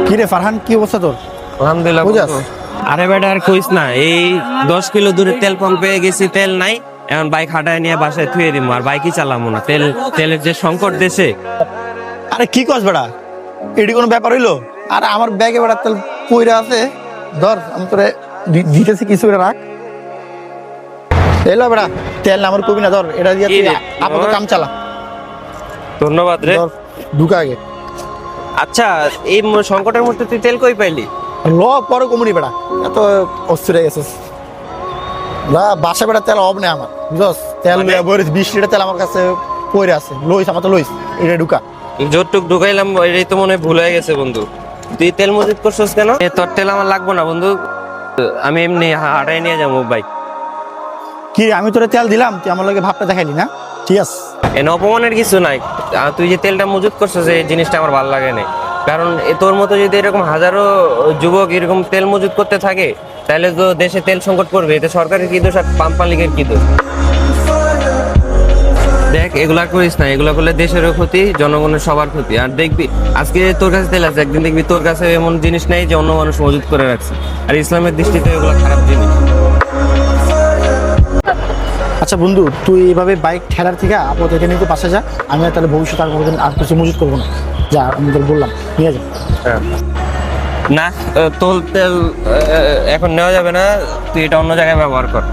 কি রে ফারহান, কি অবস্থা তোর? আলহামদুলিল্লাহ বুঝাস? বন্ধু। আরে বেটা আর কইস না, এই 10 কিলো দূরে তেল পাম্পে গেছি, তেল নাই। এখন বাইক হাঁটায় নিয়ে বাসায় থুয়ে দিব, আর বাইকই চালামো না। তেলের যে সংকট দেশে। আরে কি কস বেটা, এটি কোনো ব্যাপার হইলো? আর আমার ব্যাগে বেটা তেল পইরা আছে, ধর আমি তোরে দিতেছি, কিছু করে রাখ। এলো বেটা, তেল না আমার কবি না, ধর এটা দিয়ে কি তুই রে? আপাতত কাম চালা। ধন্যবাদ রে। ধর ঢুকা আগে। আচ্ছা, এই সংকটের মধ্যে তুই তেল কই পাইলি? ল পরে কমুনি বেটা, এত অস্থির হয়ে গেছিস। বাসা বেটা তেল অভাব নেই আমার, বুঝস? তেল মানে? 20 লিটার তেল আমার কাছে পইরা আছে, লইস আমার তো লইস, এটা ঢুকা। যতটুক ঢুকাইলাম এটাই তো মনে হয় ভুল হয়ে গেছে বন্ধু। তুই তেল মজুত করছিস কেন? তোর তেল আমার লাগবো না বন্ধু, আমি এমনি হাঁটায় নিয়ে যাবো বাইক। কি রে, আমি তোরে তেল দিলাম, তুই আমার লগে ভাবটা দেখাইলি না? ঠিক আছে, এনে অপমানের কিছু নাই। তুই যে তেলটা মজুত করছিস এই জিনিসটা আমার ভালো লাগে না। কারণ তোর মতো যদি এরকম হাজারো যুবক এরকম তেল মজুত করতে থাকে, তাহলে তো দেশে তেল সংকট পড়বে। এতে সরকারের কি দোষ আর পাম্প মালিকের কি দোষ? দেখ, এগুলা করিস না। এগুলা করলে দেশেরও ক্ষতি, জনগণের সবার ক্ষতি। আর দেখবি আজকে তোর কাছে তেল আছে, একদিন দেখবি তোর কাছে এমন জিনিস নেই যে অন্য মানুষ মজুত করে রাখছে। আর ইসলামের দৃষ্টিতে এগুলো খারাপ জিনিস। আচ্ছা বন্ধু, তুই এইভাবে বাইক ঠেলার থেকে আপাতত এখানে একটু পাশে যা। আমি আর তাহলে ভবিষ্যতে আর কোনোদিন আর কিছু মজুত করবো না। যা, আমি তোর বললাম, নিয়ে যা। না, তোর তেল এখন নেওয়া যাবে না। তুই এটা অন্য জায়গায় ব্যবহার কর।